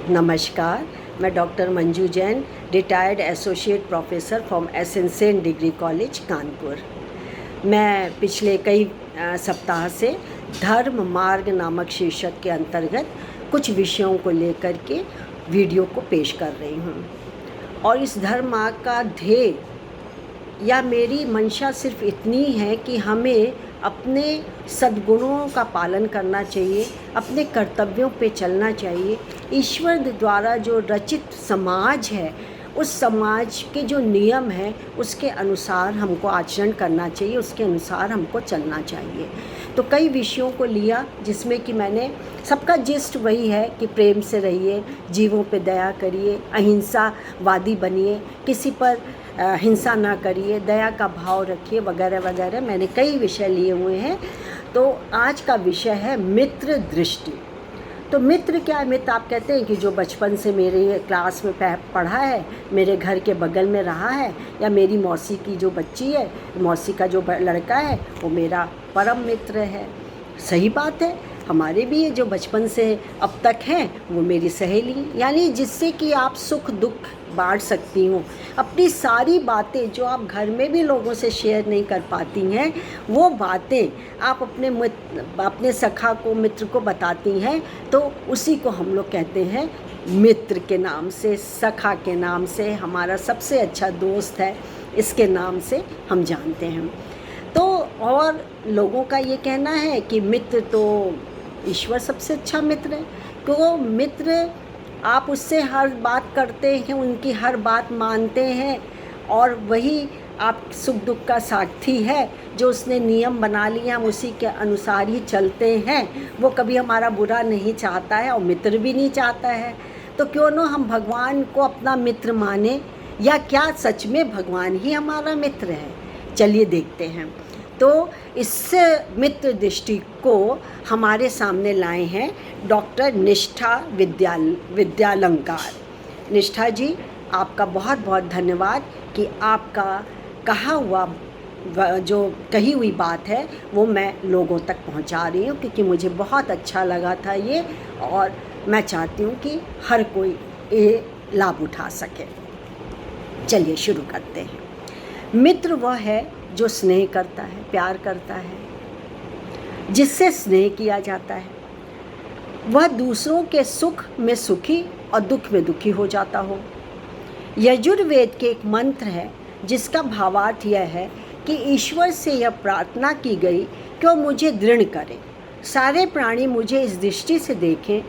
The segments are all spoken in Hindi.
नमस्कार, मैं doctor Manju Jain, retired associate professor from essential degree college Kanpur. मैं पिछले कई सप्ताह से धर्म मार्ग नामक शीर्षक के अंतर्गत कुछ विषयों को लेकर के वीडियो को पेश कर रही हूँ। और इस धर्म मार्ग का ध्येय या मेरी मंशा सिर्फ इतनी है कि हमें अपने सद्गुणों का पालन करना चाहिए, अपने कर्तव्यों पे चलना चाहिए। ईश्वर द्वारा जो रचित समाज है, उस समाज के जो नियम हैं उसके अनुसार हमको आचरण करना चाहिए, उसके अनुसार हमको चलना चाहिए। तो कई विषयों को लिया जिसमें कि मैंने सबका जिस्ट वही है कि प्रेम से रहिए, जीवों पे दया करिए, अहिंसावादी बनिए, किसी पर हिंसा ना करिए, दया का भाव रखिए, वगैरह वगैरह। मैंने कई विषय लिए हुए हैं। तो आज का विषय है मित्र दृष्टि। तो मित्र क्या है? मित्र आप कहते हैं कि जो बचपन से मेरे क्लास में पढ़ा है, मेरे घर के बगल में रहा है, या मेरी मौसी की जो बच्ची है, मौसी का जो लड़का है, वो मेरा परम मित्र है। सही बात है, हमारे भी ये जो बचपन से अब तक हैं वो मेरी सहेली, यानी जिससे कि आप सुख दुख बांट सकती हूँ। अपनी सारी बातें जो आप घर में भी लोगों से शेयर नहीं कर पाती हैं, वो बातें आप अपने सखा को, मित्र को बताती हैं। तो उसी को हम लोग कहते हैं मित्र के नाम से, सखा के नाम से, हमारा सबसे अच्छा दोस्त है, इसके नाम से हम जानते हैं। तो और लोगों का ये कहना है कि मित्र तो ईश्वर सबसे अच्छा मित्र है। तो मित्र आप उससे हर बात करते हैं, उनकी हर बात मानते हैं, और वही आप सुख दुख का साथी है। जो उसने नियम बना लिए हम उसी के अनुसार ही चलते हैं। वो कभी हमारा बुरा नहीं चाहता है और मित्र भी नहीं चाहता है। तो क्यों न हम भगवान को अपना मित्र माने, या क्या सच में भगवान ही हमारा मित्र है? चलिए देखते हैं। तो इस मित्र दृष्टि को हमारे सामने लाए हैं डॉक्टर निष्ठा विद्यालंकार। निष्ठा जी, आपका बहुत बहुत धन्यवाद कि आपका कहा हुआ जो कही हुई बात है वो मैं लोगों तक पहुंचा रही हूँ, क्योंकि मुझे बहुत अच्छा लगा था ये, और मैं चाहती हूँ कि हर कोई ये लाभ उठा सके। चलिए शुरू करते हैं। मित्र वह है जो स्नेह करता है, प्यार करता है, जिससे स्नेह किया जाता है। वह दूसरों के सुख में सुखी और दुख में दुखी हो जाता हो। यजुर्वेद के एक मंत्र है जिसका भावार्थ यह है कि ईश्वर से यह प्रार्थना की गई कि वह मुझे दृढ़ करे, सारे प्राणी मुझे इस दृष्टि से देखें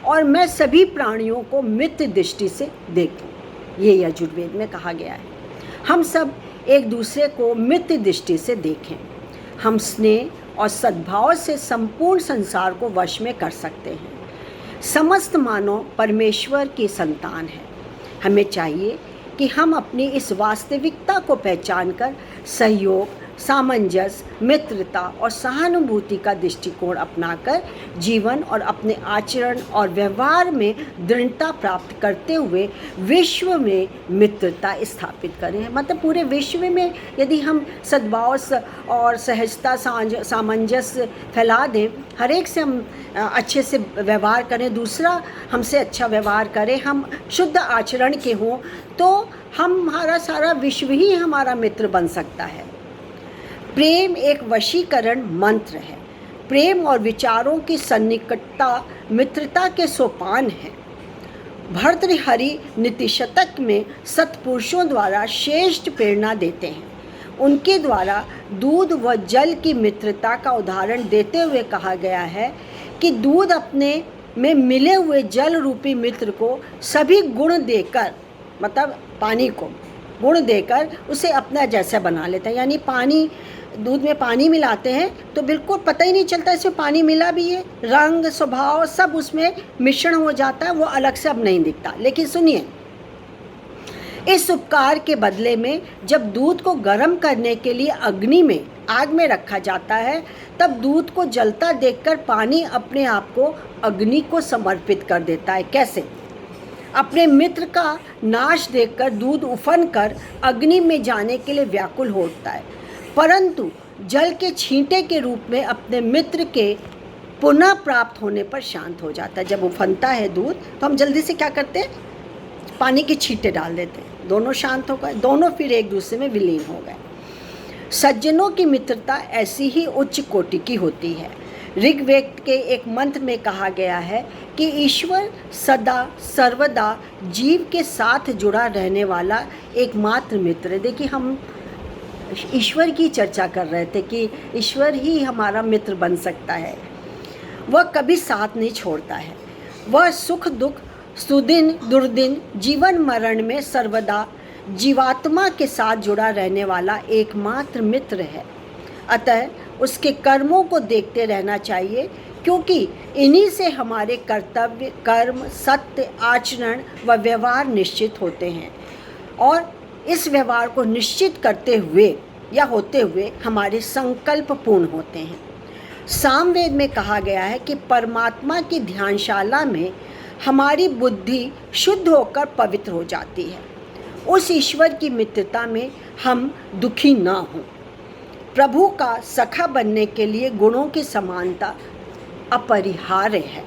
और मैं सभी प्राणियों को मित्र दृष्टि से देखूं। ये यजुर्वेद में कहा गया है। हम सब एक दूसरे को मित्र दृष्टि से देखें। हम स्नेह और सद्भाव से संपूर्ण संसार को वश में कर सकते हैं। समस्त मानव परमेश्वर की संतान है। हमें चाहिए कि हम अपनी इस वास्तविकता को पहचान कर सहयोग, सामंजस्य, मित्रता और सहानुभूति का दृष्टिकोण अपनाकर जीवन और अपने आचरण और व्यवहार में दृढ़ता प्राप्त करते हुए विश्व में मित्रता स्थापित करें। मतलब पूरे विश्व में यदि हम सद्भाव और सहजता, सामंजस्य फैला दें, हर एक से हम अच्छे से व्यवहार करें, दूसरा हमसे अच्छा व्यवहार करे, हम शुद्ध आचरण के हों, तो हमारा सारा विश्व ही हमारा मित्र बन सकता है। प्रेम एक वशीकरण मंत्र है। प्रेम और विचारों की सन्निकटता मित्रता के सोपान है। भर्तृहरि नीतिशतक में सत्पुरुषों द्वारा श्रेष्ठ प्रेरणा देते हैं। उनके द्वारा दूध व जल की मित्रता का उदाहरण देते हुए कहा गया है कि दूध अपने में मिले हुए जल रूपी मित्र को सभी गुण देकर, मतलब पानी को गुण देकर उसे अपना जैसा बना लेता है। यानी पानी, दूध में पानी मिलाते हैं तो बिल्कुल पता ही नहीं चलता इसमें पानी मिला भी है, रंग स्वभाव सब उसमें मिश्रण हो जाता है, वो अलग से अब नहीं दिखता। लेकिन सुनिए, इस उपकार के बदले में जब दूध को गर्म करने के लिए अग्नि में, आग में रखा जाता है, तब दूध को जलता देखकर पानी अपने आप को अग्नि को समर्पित कर देता है। कैसे? अपने मित्र का नाश देखकर दूध उफन कर अग्नि में जाने के लिए व्याकुल होता है, परंतु जल के छींटे के रूप में अपने मित्र के पुनः प्राप्त होने पर शांत हो जाता है। जब उफनता है दूध तो हम जल्दी से क्या करते हैं, पानी के छींटे डाल देते हैं, दोनों शांत हो गए, दोनों फिर एक दूसरे में विलीन हो गए। सज्जनों की मित्रता ऐसी ही उच्च कोटि की होती है। ऋग्वेद के एक मंत्र में कहा गया है कि ईश्वर सदा सर्वदा जीव के साथ जुड़ा रहने वाला एकमात्र मित्र है। देखिए, हम ईश्वर की चर्चा कर रहे थे कि ईश्वर ही हमारा मित्र बन सकता है। वह कभी साथ नहीं छोड़ता है। वह सुख दुख, सुदिन दुर्दिन, जीवन मरण में सर्वदा जीवात्मा के साथ जुड़ा रहने वाला एकमात्र मित्र है। अतः उसके कर्मों को देखते रहना चाहिए, क्योंकि इन्हीं से हमारे कर्तव्य, कर्म, सत्य, आचरण व व्यवहार निश्चित होते हैं। और इस व्यवहार को निश्चित करते हुए या होते हुए हमारे संकल्प पूर्ण होते हैं। सामवेद में कहा गया है कि परमात्मा की ध्यानशाला में हमारी बुद्धि शुद्ध होकर पवित्र हो जाती है। उस ईश्वर की मित्रता में हम दुखी ना हों। प्रभु का सखा बनने के लिए गुणों की समानता अपरिहार्य है।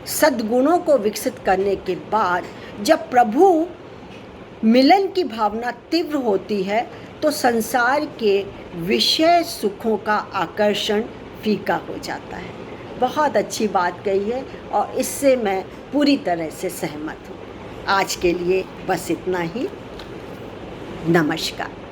सद्गुणों को विकसित करने के बाद जब प्रभु मिलन की भावना तीव्र होती है तो संसार के विषय सुखों का आकर्षण फीका हो जाता है। बहुत अच्छी बात कही है और इससे मैं पूरी तरह से सहमत हूँ। आज के लिए बस इतना ही। नमस्कार।